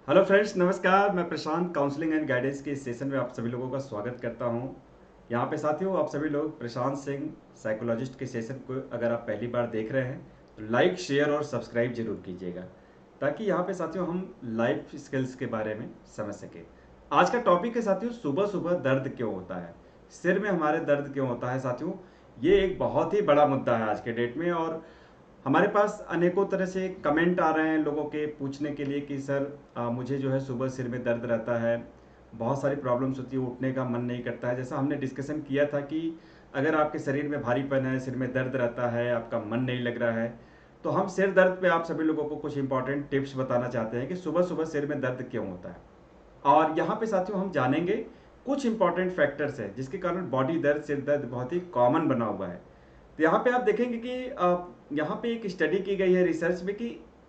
Hello friends, नमस्कार। मैं प्रशांत counselling and guidance के इस सेशन में आप सभी लोगों का स्वागत करता हूं। यहां पे साथियों, आप सभी लोग प्रशांत सिंह साइकोलॉजिस्ट के सेशन को अगर आप पहली बार देख रहे हैं तो लाइक, शेयर और सब्सक्राइब जरूर कीजिएगा, ताकि यहां पे साथियों हम लाइफ स्किल्स के बारे में समझ सकें। आज का टॉपिक है साथियों, सुबह सुबह दर्द क्यों होता है, सिर में हमारे दर्द क्यों होता है। साथियों, ये एक बहुत ही बड़ा मुद्दा है आज के डेट में, और हमारे पास अनेकों तरह से कमेंट आ रहे हैं लोगों के पूछने के लिए कि सर मुझे जो है सुबह सिर में दर्द रहता है, बहुत सारी प्रॉब्लम्स होती है, उठने का मन नहीं करता है। जैसा हमने डिस्कशन किया था कि अगर आपके शरीर में भारीपन है, सिर में दर्द रहता है, आपका मन नहीं लग रहा है, तो हम सिर दर्द पे आप सभी लोगों को कुछ इंपॉर्टेंट टिप्स बताना चाहते हैं कि सुबह सुबह सिर में दर्द क्यों होता है। और यहाँ पे साथियों हम जानेंगे कुछ इंपॉर्टेंट फैक्टर्स हैं जिसके कारण बॉडी दर्द, सिर दर्द बहुत ही कॉमन बना हुआ है। तो यहाँ पे आप देखेंगे कि यहाँ पे एक स्टडी की गई है रिसर्च में कि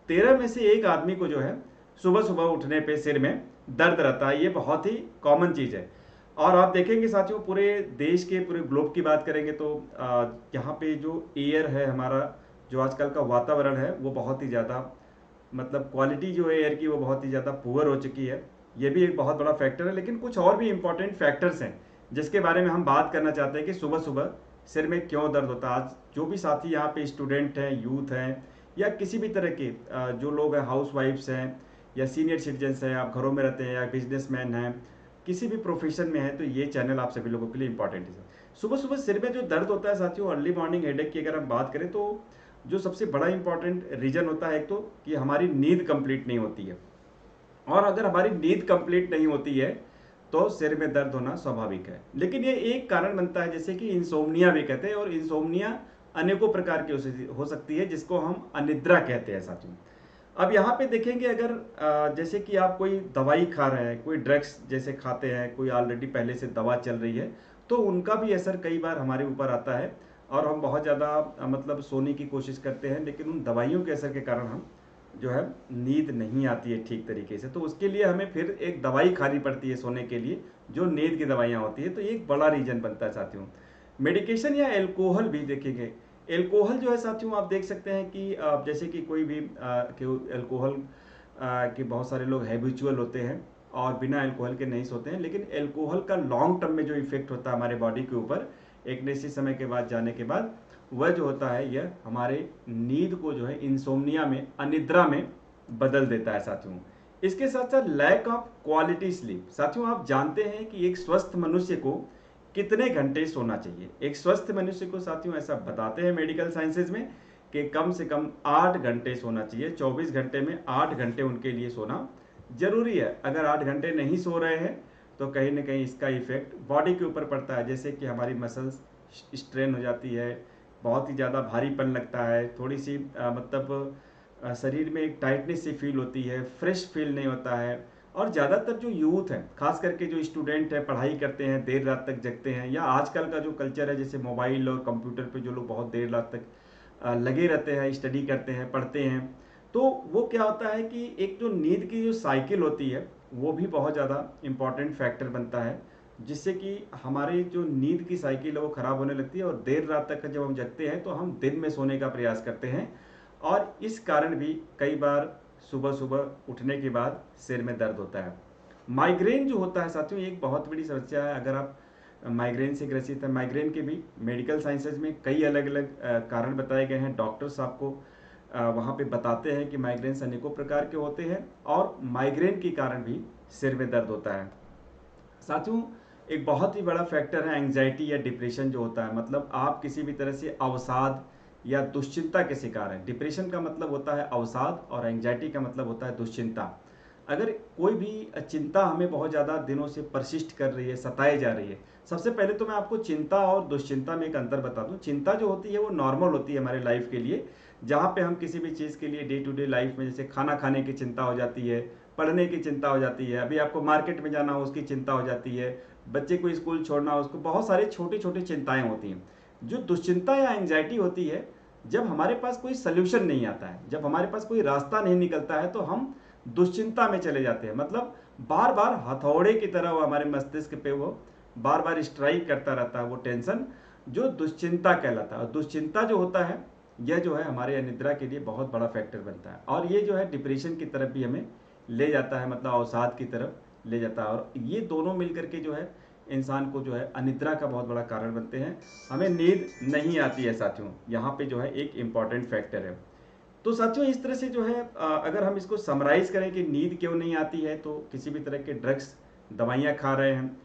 13 में से एक आदमी को जो है सुबह सुबह उठने पे सिर में दर्द रहता है। ये बहुत ही कॉमन चीज़ है। और आप देखेंगे साथियों, पूरे देश के, पूरे ग्लोब की बात करेंगे तो यहाँ पे जो एयर है हमारा, जो आजकल का वातावरण है, वो बहुत ही ज़्यादा, मतलब क्वालिटी जो है एयर की वो बहुत ही ज़्यादा पुअर हो चुकी है। ये भी एक बहुत बड़ा फैक्टर है, लेकिन कुछ और भी इंपॉर्टेंट फैक्टर्स हैं जिसके बारे में हम बात करना चाहते हैं कि सुबह सुबह सिर में क्यों दर्द होता है। आज जो भी साथी यहाँ पे स्टूडेंट हैं, यूथ हैं, या किसी भी तरह के जो लोग हैं, हाउस वाइफ्स हैं या सीनियर सिटीजन्स हैं, आप घरों में रहते हैं या बिजनेसमैन हैं, किसी भी प्रोफेशन में है, तो ये चैनल आप सभी लोगों के लिए इंपॉर्टेंट है। सुबह सुबह सिर में जो दर्द होता है साथियों, अर्ली मॉर्निंग हेडेक की अगर हम बात करें तो जो सबसे बड़ा इंपॉर्टेंट रीजन होता है, एक तो कि हमारी नींद कंप्लीट नहीं होती है। और अगर हमारी नींद कंप्लीट नहीं होती है तो सिर में दर्द होना स्वाभाविक है। लेकिन ये एक कारण बनता है, जैसे कि इंसोम्निया भी कहते हैं, और इंसोम्निया अनेकों प्रकार की हो सकती है, जिसको हम अनिद्रा कहते हैं साथियों। अब यहाँ पे देखेंगे, अगर जैसे कि आप कोई दवाई खा रहे हैं, कोई ड्रग्स जैसे खाते हैं, कोई ऑलरेडी पहले से दवा चल रही है, तो उनका भी असर कई बार हमारे ऊपर आता है। और हम बहुत ज़्यादा मतलब सोने की कोशिश करते हैं, लेकिन उन दवाइयों के असर के कारण हम जो है नींद नहीं आती है ठीक तरीके से, तो उसके लिए हमें फिर एक दवाई खानी पड़ती है सोने के लिए, जो नींद की दवाइयाँ होती है। तो ये एक बड़ा रीजन बनता है साथियों। मेडिकेशन या एल्कोहल भी देखेंगे। एल्कोहल जो है साथियों, आप देख सकते हैं कि जैसे कि कोई भी एल्कोहल के बहुत सारे लोग हैबिचुअल होते हैं और बिना एल्कोहल के नहीं सोते हैं, लेकिन एल्कोहल का लॉन्ग टर्म में जो इफेक्ट होता है हमारे बॉडी के ऊपर एक निश्चित समय के बाद जाने के बाद, वह जो होता है यह हमारे नींद को जो है इंसोम्निया में, अनिद्रा में बदल देता है साथियों। इसके साथ साथ लैक ऑफ क्वालिटी स्लीप। साथियों, आप जानते हैं कि एक स्वस्थ मनुष्य को कितने घंटे सोना चाहिए। एक स्वस्थ मनुष्य को साथियों ऐसा बताते हैं मेडिकल साइंसेज में कि कम से कम 8 घंटे सोना चाहिए। 24 घंटे में 8 घंटे उनके लिए सोना जरूरी है। अगर 8 घंटे नहीं सो रहे हैं तो कहीं ना कहीं इसका इफेक्ट बॉडी के ऊपर पड़ता है, जैसे कि हमारी मसल्स स्ट्रेन हो जाती है, बहुत ही ज़्यादा भारीपन लगता है, थोड़ी सी मतलब शरीर में एक टाइटनेस सी फील होती है, फ्रेश फील नहीं होता है। और ज़्यादातर जो यूथ हैं, खास करके जो स्टूडेंट हैं, पढ़ाई करते हैं, देर रात तक जगते हैं, या आजकल का जो कल्चर है जैसे मोबाइल और कंप्यूटर पे जो लोग बहुत देर रात तक लगे रहते हैं, स्टडी करते हैं, पढ़ते हैं, तो वो क्या होता है कि एक जो नींद की जो साइकिल होती है वो भी बहुत ज़्यादा इम्पॉर्टेंट फैक्टर बनता है, जिससे कि हमारी जो नींद की साइकिल है वो ख़राब होने लगती है, और देर रात तक जब हम जगते हैं तो हम दिन में सोने का प्रयास करते हैं, और इस कारण भी कई बार सुबह सुबह उठने के बाद सिर में दर्द होता है। माइग्रेन जो होता है साथियों, एक बहुत बड़ी समस्या है। अगर आप माइग्रेन से ग्रसित है, माइग्रेन के भी मेडिकल साइंसेज में कई अलग अलग कारण बताए गए हैं। डॉक्टर्स आपको वहाँ पे बताते हैं कि माइग्रेन्स अनेकों प्रकार के होते हैं, और माइग्रेन के कारण भी सिर में दर्द होता है साथियों। एक बहुत ही बड़ा फैक्टर है एंग्जाइटी या डिप्रेशन जो होता है, मतलब आप किसी भी तरह से अवसाद या दुश्चिंता के शिकार हैं। डिप्रेशन का मतलब होता है अवसाद, और एंग्जाइटी का मतलब होता है दुश्चिंता। अगर कोई भी चिंता हमें बहुत ज़्यादा दिनों से परसिस्ट कर रही है, सताए जा रही है, सबसे पहले तो मैं आपको चिंता और दुश्चिंता में एक अंतर बता दूं। चिंता जो होती है वो नॉर्मल होती है हमारे लाइफ के लिए, जहाँ पे हम किसी भी चीज़ के लिए डे टू डे लाइफ में, जैसे खाना खाने की चिंता हो जाती है, पढ़ने की चिंता हो जाती है, अभी आपको मार्केट में जाना हो उसकी चिंता हो जाती है, बच्चे को स्कूल छोड़ना हो उसको, बहुत सारी छोटी छोटी चिंताएं होती हैं। जो दुश्चिंता या एंग्जाइटी होती है, जब हमारे पास कोई सल्यूशन नहीं आता है, जब हमारे पास कोई रास्ता नहीं निकलता है, तो हम दुश्चिंता में चले जाते हैं। मतलब बार बार हथौड़े की तरह वो हमारे मस्तिष्क पे वो बार बार स्ट्राइक करता रहता है, वो टेंशन जो दुश्चिंता कहलाता है। और दुश्चिंता जो होता है, यह जो है हमारे अनिद्रा के लिए बहुत बड़ा फैक्टर बनता है, और ये जो है डिप्रेशन की तरफ भी हमें ले जाता है, मतलब अवसाद की तरफ ले जाता है। और ये दोनों मिलकर के जो है इंसान को जो है अनिद्रा का बहुत बड़ा कारण बनते हैं। हमें नींद नहीं आती है साथियों, यहाँ पे जो है एक इम्पॉर्टेंट फैक्टर है। तो साथियों इस तरह से जो है अगर हम इसको समराइज करें कि नींद क्यों नहीं आती है, तो किसी भी तरह के ड्रग्स, दवाइयाँ खा रहे हैं,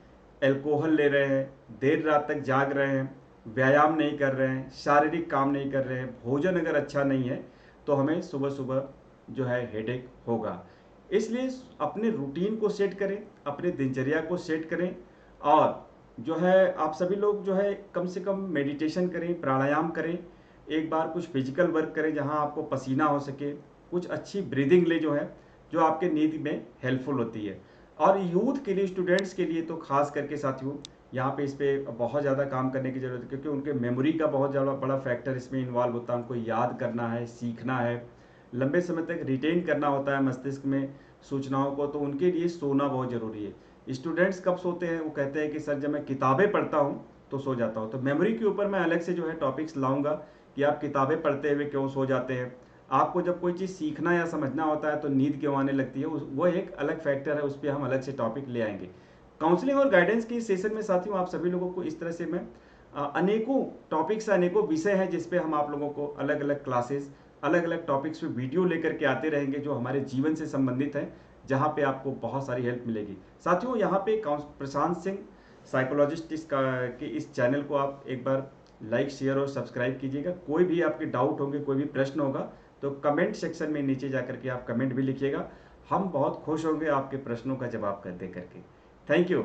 एल्कोहल ले रहे हैं, देर रात तक जाग रहे हैं, व्यायाम नहीं कर रहे हैं, शारीरिक काम नहीं कर रहे हैं, भोजन अगर अच्छा नहीं है, तो हमें सुबह सुबह जो है हेडेक होगा। इसलिए अपने रूटीन को सेट करें, अपने दिनचर्या को सेट करें, और जो है आप सभी लोग जो है कम से कम मेडिटेशन करें, प्राणायाम करें, एक बार कुछ फिजिकल वर्क करें जहां आपको पसीना हो सके, कुछ अच्छी ब्रीदिंग ले जो है, जो आपके नींद में हेल्पफुल होती है। और यूथ के लिए, स्टूडेंट्स के लिए तो खास करके साथियों यहाँ पे इस पर बहुत ज़्यादा काम करने की ज़रूरत है, क्योंकि उनके मेमोरी का बहुत ज़्यादा बड़ा फैक्टर इसमें इन्वॉल्व होता है। उनको याद करना है, सीखना है, लंबे समय तक रिटेन करना होता है मस्तिष्क में सूचनाओं को, तो उनके लिए सोना बहुत ज़रूरी है। स्टूडेंट्स कब सोते हैं? वो कहते हैं कि सर जब मैं किताबें पढ़ता हूँ तो सो जाता हूँ। तो मेमोरी के ऊपर मैं अलग से जो है टॉपिक्स लाऊंगा कि आप किताबें पढ़ते हुए क्यों सो जाते हैं, आपको जब कोई चीज़ सीखना या समझना होता है तो नींद क्यों आने लगती है, वो एक अलग फैक्टर है, उस पर हम अलग से टॉपिक ले आएंगे। काउंसलिंग और गाइडेंस की सेशन में साथियों आप सभी लोगों को इस तरह से मैं अनेकों टॉपिक्स, अनेकों विषय हैं जिस पे हम आप लोगों को अलग अलग क्लासेस, अलग अलग टॉपिक्स पे वीडियो लेकर के आते रहेंगे जो हमारे जीवन से संबंधित है, जहाँ पे आपको बहुत सारी हेल्प मिलेगी। साथियों यहाँ पे प्रशांत सिंह साइकोलॉजिस्ट के इस चैनल को आप एक बार लाइक, शेयर और सब्सक्राइब कीजिएगा। कोई भी आपके डाउट होंगे, कोई भी प्रश्न होगा तो कमेंट सेक्शन में नीचे जा करके आप कमेंट भी लिखिएगा। हम बहुत खुश होंगे आपके प्रश्नों का जवाब दे करके। Thank you.